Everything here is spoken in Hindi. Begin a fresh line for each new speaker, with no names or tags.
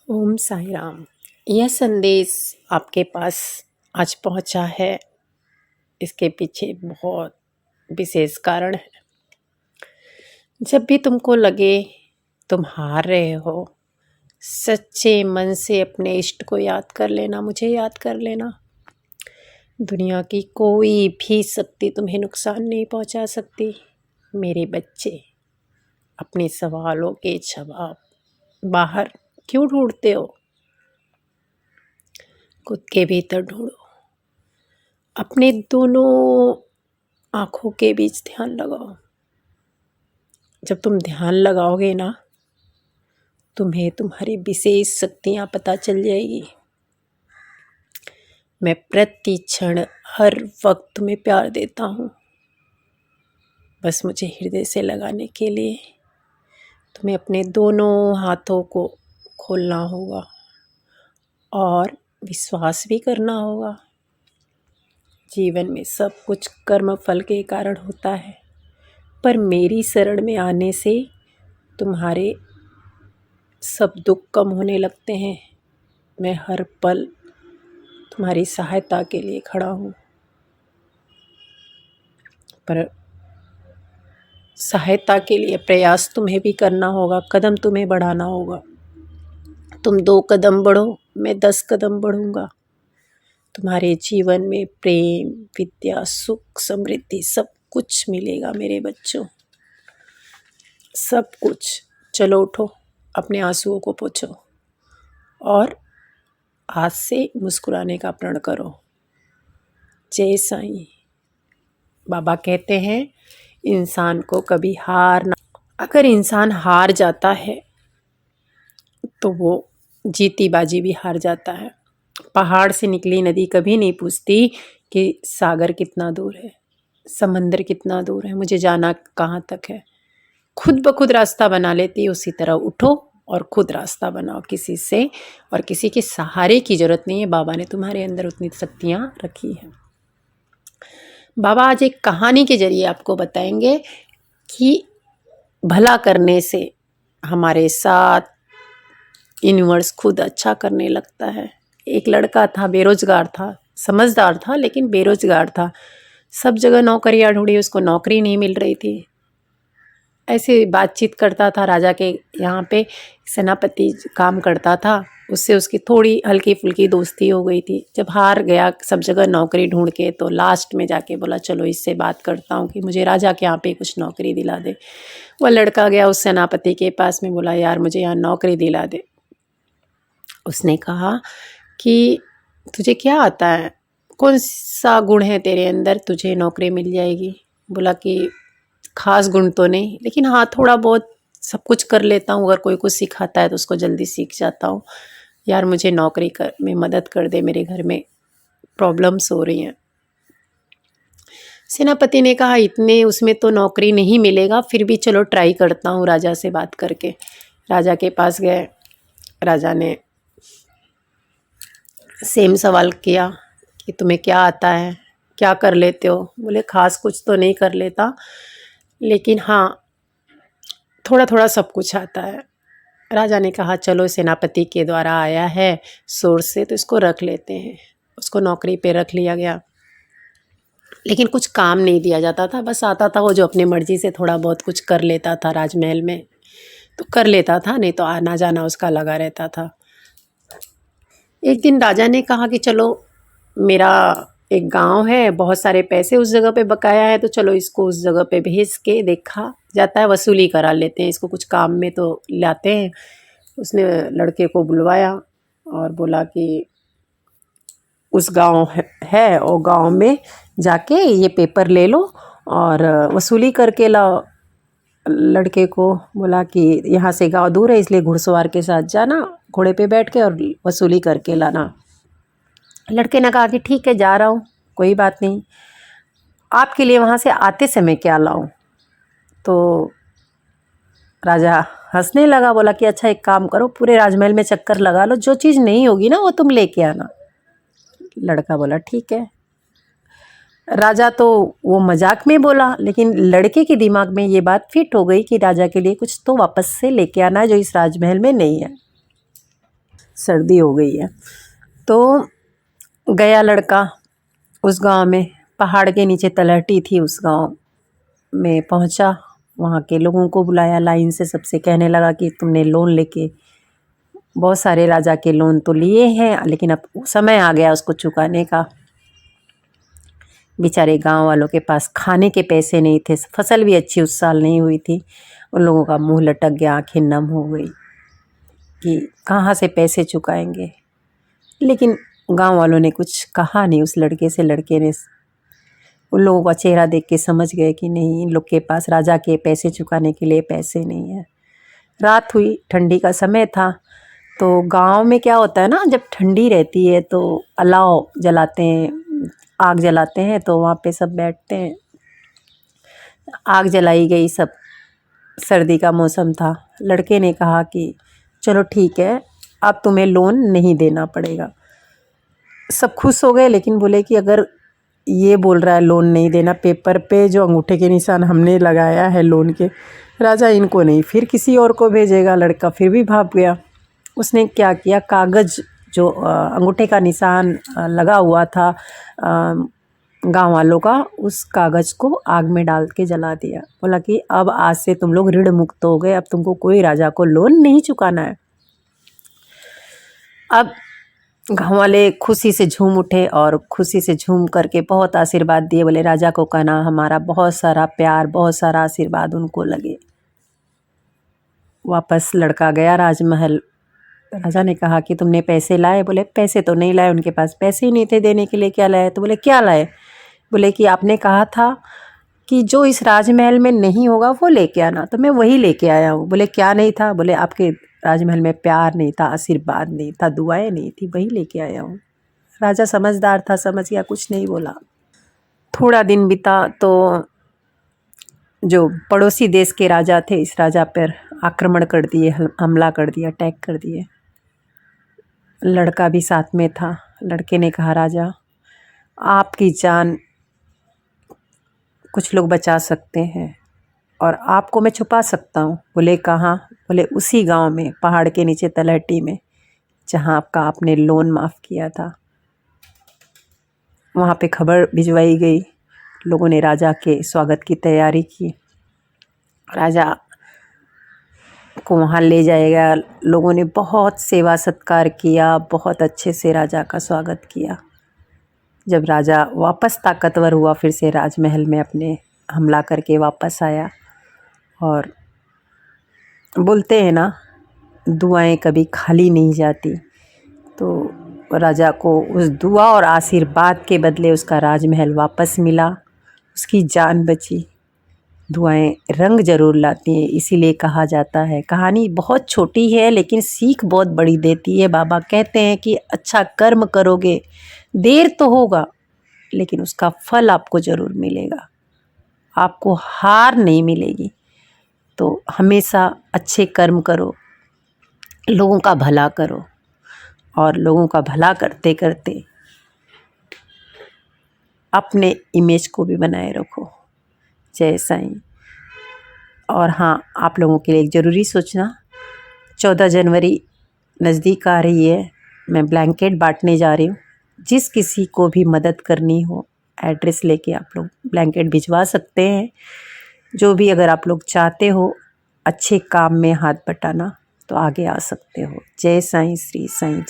ओम साई राम। यह संदेश आपके पास आज पहुंचा है, इसके पीछे बहुत विशेष कारण है। जब भी तुमको लगे तुम हार रहे हो, सच्चे मन से अपने इष्ट को याद कर लेना, मुझे याद कर लेना। दुनिया की कोई भी शक्ति तुम्हें नुकसान नहीं पहुंचा सकती। मेरे बच्चे, अपने सवालों के जवाब बाहर क्यों ढूंढते हो? खुद के भीतर ढूंढो। अपने दोनों आँखों के बीच ध्यान लगाओ। जब तुम ध्यान लगाओगे ना, तुम्हें तुम्हारी विशेष शक्तियाँ पता चल जाएगी। मैं प्रति क्षण हर वक्त तुम्हें प्यार देता हूँ। बस मुझे हृदय से लगाने के लिए तुम्हें अपने दोनों हाथों को खोलना होगा और विश्वास भी करना होगा। जीवन में सब कुछ कर्म फल के कारण होता है, पर मेरी शरण में आने से तुम्हारे सब दुख कम होने लगते हैं। मैं हर पल तुम्हारी सहायता के लिए खड़ा हूँ, पर सहायता के लिए प्रयास तुम्हें भी करना होगा, कदम तुम्हें बढ़ाना होगा। तुम 2 कदम बढ़ो, मैं 10 कदम बढ़ूँगा। तुम्हारे जीवन में प्रेम, विद्या, सुख, समृद्धि सब कुछ मिलेगा मेरे बच्चों, सब कुछ। चलो उठो, अपने आंसुओं को पोंछो और आज से मुस्कुराने का प्रण करो। जय साईं। बाबा कहते हैं इंसान को कभी हार ना, अगर इंसान हार जाता है तो वो जीती बाजी भी हार जाता है। पहाड़ से निकली नदी कभी नहीं पूछती कि सागर कितना दूर है, समंदर कितना दूर है, मुझे जाना कहाँ तक है। खुद ब खुद रास्ता बना लेती है। उसी तरह उठो और खुद रास्ता बनाओ। किसी से और किसी के सहारे की जरूरत नहीं है। बाबा ने तुम्हारे अंदर उतनी शक्तियाँ रखी हैं। बाबा आज एक कहानी के जरिए आपको बताएंगे कि भला करने से हमारे साथ यूनिवर्स खुद अच्छा करने लगता है। एक लड़का था, बेरोजगार था, समझदार था लेकिन बेरोजगार था। सब जगह नौकरियां ढूंढी, उसको नौकरी नहीं मिल रही थी। ऐसे बातचीत करता था राजा के यहाँ पे, सेनापति काम करता था, उससे उसकी थोड़ी हल्की फुल्की दोस्ती हो गई थी। जब हार गया सब जगह नौकरी ढूंढ के, तो लास्ट में जाके बोला चलो इससे बात करता हूँ कि मुझे राजा के यहाँ पे कुछ नौकरी दिला दे। वह लड़का गया उस सेनापति के पास में, बोला यार मुझे यहाँ नौकरी दिला दे। उसने कहा कि तुझे क्या आता है, कौन सा गुण है तेरे अंदर, तुझे नौकरी मिल जाएगी। बोला कि खास गुण तो नहीं, लेकिन हाँ थोड़ा बहुत सब कुछ कर लेता हूँ। अगर कोई कुछ सिखाता है तो उसको जल्दी सीख जाता हूँ। यार मुझे नौकरी में मदद कर दे, मेरे घर में प्रॉब्लम्स हो रही हैं। सेनापति ने कहा इतने उसमें तो नौकरी नहीं मिलेगा, फिर भी चलो ट्राई करता हूँ राजा से बात करके। राजा के पास गए। राजा ने सेम सवाल किया कि तुम्हें क्या आता है, क्या कर लेते हो। बोले खास कुछ तो नहीं कर लेता, लेकिन हाँ थोड़ा थोड़ा सब कुछ आता है। राजा ने कहा चलो सेनापति के द्वारा आया है सोर्स से, तो इसको रख लेते हैं। उसको नौकरी पे रख लिया गया, लेकिन कुछ काम नहीं दिया जाता था। बस आता था वो जो अपनी मर्जी से थोड़ा बहुत कुछ कर लेता था। राजमहल में तो कर लेता था, नहीं तो आना जाना उसका लगा रहता था। एक दिन राजा ने कहा कि चलो मेरा एक गांव है, बहुत सारे पैसे उस जगह पे बकाया है, तो चलो इसको उस जगह पे भेज के देखा जाता है, वसूली करा लेते हैं, इसको कुछ काम में तो लाते हैं। उसने लड़के को बुलवाया और बोला कि उस गांव है और गांव में जाके ये पेपर ले लो और वसूली करके लाओ। लड़के को बोला कि यहाँ से गांव दूर है, इसलिए घुड़सवार के साथ जाना, घोड़े पे बैठ के, और वसूली करके लाना। लड़के ने कहा कि ठीक है जा रहा हूँ, कोई बात नहीं। आपके लिए वहाँ से आते समय क्या लाऊं? तो राजा हंसने लगा, बोला कि अच्छा एक काम करो, पूरे राजमहल में चक्कर लगा लो, जो चीज़ नहीं होगी ना वो तुम लेके आना। लड़का बोला ठीक है। राजा तो वो मजाक में बोला, लेकिन लड़के के दिमाग में ये बात फिट हो गई कि राजा के लिए कुछ तो वापस से लेके आना है जो इस राजमहल में नहीं है। सर्दी हो गई है। तो गया लड़का उस गांव में, पहाड़ के नीचे तलहटी थी, उस गांव में पहुंचा, वहाँ के लोगों को बुलाया लाइन से, सबसे कहने लगा कि तुमने लोन लेके, बहुत सारे राजा के लोन तो लिए हैं, लेकिन अब समय आ गया उसको चुकाने का। बेचारे गांव वालों के पास खाने के पैसे नहीं थे, फसल भी अच्छी उस साल नहीं हुई थी। उन लोगों का मुंह लटक गया, आंखें नम हो गई कि कहाँ से पैसे चुकाएंगे। लेकिन गांव वालों ने कुछ कहा नहीं उस लड़के से। लड़के ने उन लोगों का चेहरा देख के समझ गए कि नहीं, इन लोग के पास राजा के पैसे चुकाने के लिए पैसे नहीं है। रात हुई, ठंडी का समय था। तो गांव में क्या होता है ना, जब ठंडी रहती है तो अलाव जलाते हैं, आग जलाते हैं, तो वहाँ पे सब बैठते हैं। आग जलाई गई, सब, सर्दी का मौसम था। लड़के ने कहा कि चलो ठीक है, अब तुम्हें लोन नहीं देना पड़ेगा। सब खुश हो गए, लेकिन बोले कि अगर ये बोल रहा है लोन नहीं देना, पेपर पे जो अंगूठे के निशान हमने लगाया है लोन के, राजा इनको नहीं, फिर किसी और को भेजेगा। लड़का फिर भी भाग गया। उसने क्या किया, कागज़ जो अंगूठे का निशान लगा हुआ था गांव वालों का, उस कागज़ को आग में डाल के जला दिया। बोला कि अब आज से तुम लोग ऋण मुक्त हो गए, अब तुमको कोई राजा को लोन नहीं चुकाना है। अब गाँव वाले खुशी से झूम उठे और खुशी से झूम करके बहुत आशीर्वाद दिए। बोले राजा को कहना हमारा बहुत सारा प्यार, बहुत सारा आशीर्वाद उनको लगे। वापस लड़का गया राजमहल। राजा ने कहा कि तुमने पैसे लाए? बोले पैसे तो नहीं लाए, उनके पास पैसे ही नहीं थे देने के लिए। क्या लाए? तो बोले क्या लाए? बोले कि आपने कहा था कि जो इस राजमहल में नहीं होगा वो लेके आना, तो मैं वही लेके आया हूँ। बोले क्या नहीं था? बोले आपके राजमहल में प्यार नहीं था, आशीर्वाद नहीं था, दुआएं नहीं थी, वही लेके आया हूँ। राजा समझदार था, समझ गया, कुछ नहीं बोला। थोड़ा दिन बीता तो जो पड़ोसी देश के राजा थे, इस राजा पर आक्रमण कर दिए, हमला कर दिया, अटैक कर दिए। लड़का भी साथ में था। लड़के ने कहा राजा, आपकी जान कुछ लोग बचा सकते हैं और आपको मैं छुपा सकता हूँ। बोले कहाँ? बोले उसी गांव में, पहाड़ के नीचे तलहटी में, जहाँ आपने लोन माफ़ किया था। वहाँ पे खबर भिजवाई गई। लोगों ने राजा के स्वागत की तैयारी की। राजा को वहाँ ले जाएगा। लोगों ने बहुत सेवा सत्कार किया, बहुत अच्छे से राजा का स्वागत किया। जब राजा वापस ताकतवर हुआ, फिर से राजमहल में अपने हमला करके वापस आया। और बोलते हैं ना, दुआएं कभी खाली नहीं जाती। तो राजा को उस दुआ और आशीर्वाद के बदले उसका राजमहल वापस मिला, उसकी जान बची। दुआएं रंग जरूर लाती हैं, इसीलिए कहा जाता है। कहानी बहुत छोटी है लेकिन सीख बहुत बड़ी देती है। बाबा कहते हैं कि अच्छा कर्म करोगे, देर तो होगा लेकिन उसका फल आपको ज़रूर मिलेगा, आपको हार नहीं मिलेगी। तो हमेशा अच्छे कर्म करो, लोगों का भला करो, और लोगों का भला करते करते अपने इमेज को भी बनाए रखो। जय साईं। और हाँ, आप लोगों के लिए एक ज़रूरी सूचना, 14 जनवरी नज़दीक आ रही है। मैं ब्लैंकेट बांटने जा रही हूँ। जिस किसी को भी मदद करनी हो, एड्रेस लेके आप लोग ब्लैंकेट भिजवा सकते हैं। जो भी अगर आप लोग चाहते हो अच्छे काम में हाथ बटाना, तो आगे आ सकते हो। जय साईं, श्री साईं, जय।